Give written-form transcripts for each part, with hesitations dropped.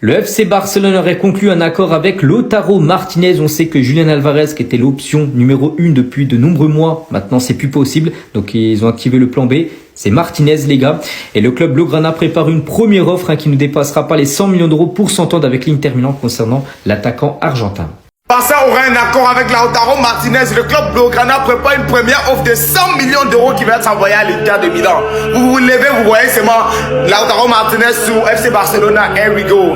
Le FC Barcelone aurait conclu un accord avec Lautaro Martinez. On sait que Julián Alvarez, qui était l'option numéro 1 depuis de nombreux mois, maintenant c'est plus possible. Donc ils ont activé le plan B. C'est Martinez, les gars. Et le club Blaugrana prépare une première offre qui ne dépassera pas les 100 millions d'euros pour s'entendre avec l'Inter Milan concernant l'attaquant argentin. Barça aura un accord avec Lautaro Martinez. Le club Blaugrana prépare une première offre de 100 millions d'euros qui va être envoyée à l'Inter de Milan. Vous vous levez, vous voyez seulement Lautaro Martinez sous FC Barcelona. Here we go.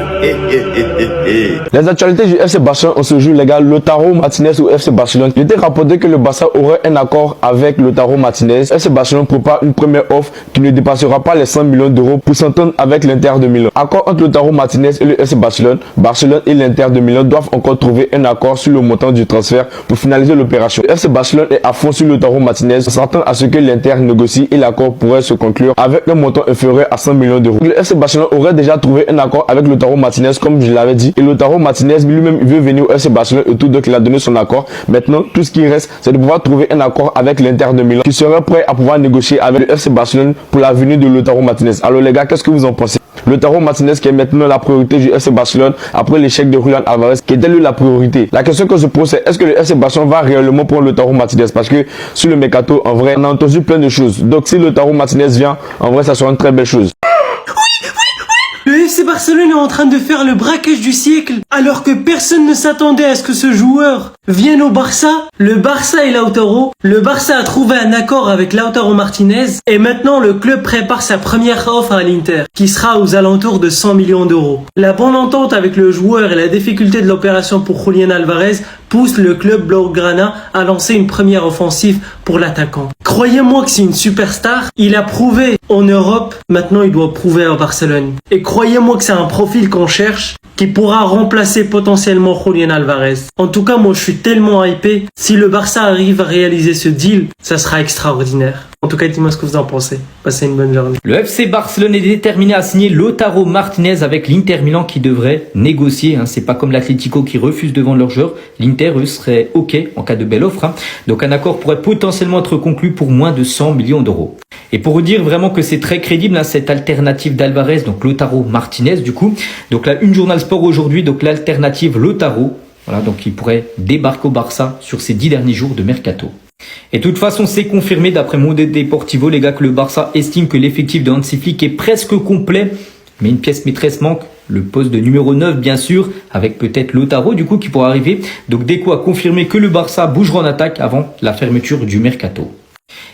Les actualités du FC Barcelone, on se joue, les gars. Lautaro Martinez ou FC Barcelone. Il était rapporté que le Barça aurait un accord avec Lautaro Martinez. FC Barcelone prépare une première offre qui ne dépassera pas les 100 millions d'euros pour s'entendre avec l'Inter de Milan. Accord entre Lautaro Martinez et le FC Barcelone. Barcelone et l'Inter de Milan doivent encore trouver un accord sur le montant du transfert pour finaliser l'opération. Le FC Barcelone est à fond sur Lautaro Martinez, s'attend à ce que l'Inter négocie et l'accord pourrait se conclure avec un montant inférieur à 100 millions d'euros. Le FC Barcelone aurait déjà trouvé un accord avec Lautaro Martinez, comme je l'avais dit, et Lautaro Martinez lui-même veut venir au FC Barcelone et tout, donc il a donné son accord. Maintenant, tout ce qui reste, c'est de pouvoir trouver un accord avec l'Inter de Milan qui serait prêt à pouvoir négocier avec le FC Barcelone pour la venue de Lautaro Martinez. Alors les gars, qu'est-ce que vous en pensez? Lautaro Martinez qui est maintenant la priorité du FC Barcelone après l'échec de Julián Alvarez qui était lui la priorité. La question que je pose c'est est-ce que le FC Barcelone va réellement prendre Lautaro Martinez? Parce que sur le mercato en vrai on a entendu plein de choses. Donc si Lautaro Martinez vient, en vrai ça sera une très belle chose. Le FC Barcelone est en train de faire le braquage du siècle, alors que personne ne s'attendait à ce que ce joueur vienne au Barça. Le Barça et Lautaro. Le Barça a trouvé un accord avec Lautaro Martinez, et maintenant le club prépare sa première offre à l'Inter, qui sera aux alentours de 100 millions d'euros. La bonne entente avec le joueur et la difficulté de l'opération pour Julián Alvarez pousse le club Blaugrana à lancer une première offensive pour l'attaquant. Croyez-moi que c'est une superstar. Il a prouvé en Europe, maintenant il doit prouver à Barcelone. Et croyez-moi que c'est un profil qu'on cherche, qui pourra remplacer potentiellement Julián Alvarez. En tout cas, moi je suis tellement hypé. Si le Barça arrive à réaliser ce deal, ça sera extraordinaire. En tout cas, dis-moi ce que vous en pensez. Passez une bonne journée. Le FC Barcelone est déterminé à signer Lautaro Martinez avec l'Inter Milan qui devrait négocier. C'est pas comme l'Atlético qui refuse de vendre leurs joueurs. L'Inter, eux, serait OK en cas de belle offre. Donc un accord pourrait potentiellement être conclu pour moins de 100 millions d'euros. Et pour vous dire vraiment que c'est très crédible, cette alternative d'Alvarez, donc Lautaro Martinez du coup. Donc là, une Journal Sport aujourd'hui, donc l'alternative Lautaro. Voilà, donc il pourrait débarquer au Barça sur ces 10 derniers jours de mercato. Et de toute façon, c'est confirmé d'après Mundo Deportivo, les gars, que le Barça estime que l'effectif de Hansi Flick est presque complet. Mais une pièce maîtresse manque, le poste de numéro 9 bien sûr, avec peut-être Lautaro du coup qui pourra arriver. Donc Deco a confirmé que le Barça bougera en attaque avant la fermeture du mercato.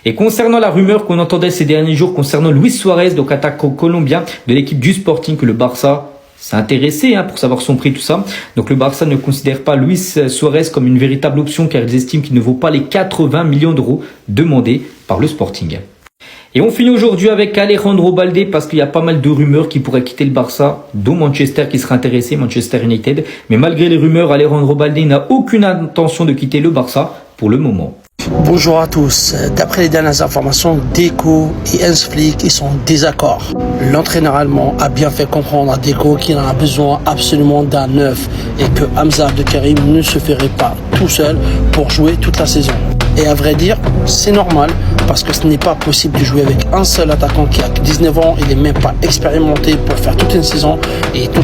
Et concernant la rumeur qu'on entendait ces derniers jours concernant Luis Suarez, donc attaquant colombien de l'équipe du Sporting, que le Barça s'est intéressé pour savoir son prix, tout ça. Donc le Barça ne considère pas Luis Suarez comme une véritable option car ils estiment qu'il ne vaut pas les 80 millions d'euros demandés par le Sporting. Et on finit aujourd'hui avec Alejandro Balde parce qu'il y a pas mal de rumeurs qui pourraient quitter le Barça, dont Manchester qui serait intéressé, Manchester United. Mais malgré les rumeurs, Alejandro Balde n'a aucune intention de quitter le Barça pour le moment. Bonjour à tous. D'après les dernières informations, Deco et Hansi Flick ils sont en désaccord. L'entraîneur allemand a bien fait comprendre à Deco qu'il en a besoin absolument d'un neuf et que Hamza Abdelkarim ne se ferait pas tout seul pour jouer toute la saison. Et à vrai dire, c'est normal parce que ce n'est pas possible de jouer avec un seul attaquant qui a 19 ans, il n'est même pas expérimenté pour faire toute une saison et tout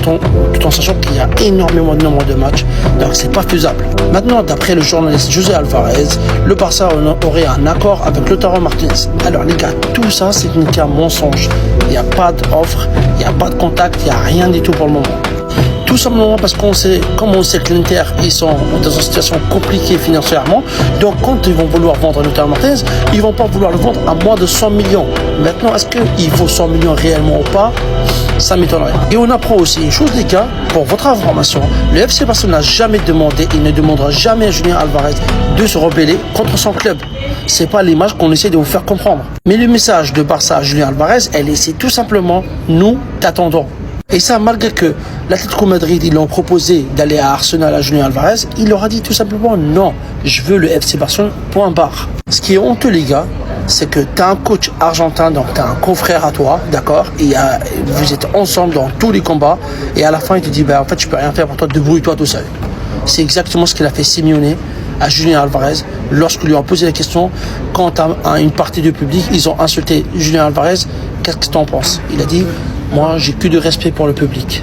en sachant qu'il y a énormément de nombre de matchs, donc c'est pas faisable. Maintenant, d'après le journaliste José Alvarez, le Barça aurait un accord avec Lautaro Martinez. Alors les gars, tout ça c'est qu'un mensonge. Il n'y a pas d'offre, il n'y a pas de contact, il n'y a rien du tout pour le moment. Tout simplement parce qu'on sait, comme on sait que l'Inter, ils sont dans une situation compliquée financièrement. Donc quand ils vont vouloir vendre Lautaro Martinez, ils vont pas vouloir le vendre à moins de 100 millions. Maintenant, est-ce qu'il vaut 100 millions réellement ou pas? Ça m'étonnerait. Et on apprend aussi une chose les gars, pour votre information, le FC Barcelone n'a jamais demandé, il ne demandera jamais à Julián Alvarez de se rebeller contre son club. C'est pas l'image qu'on essaie de vous faire comprendre. Mais le message de Barça à Julián Alvarez, elle est tout simplement, nous t'attendons. Et ça, malgré que l'Atlético Madrid, ils l'ont proposé d'aller à Arsenal à Julián Alvarez, il leur a dit tout simplement non, je veux le FC Barcelone, point barre. Ce qui est honteux, les gars, c'est que tu as un coach argentin, donc tu as un confrère à toi, d'accord, et vous êtes ensemble dans tous les combats, et à la fin, il te dit, en fait, je peux rien faire pour toi, débrouille-toi tout seul. C'est exactement ce qu'il a fait Simeone à Julián Alvarez lorsqu'ils lui ont posé la question, quant à une partie du public, ils ont insulté Julián Alvarez, qu'est-ce que tu en penses? Il a dit, moi, j'ai plus de respect pour le public.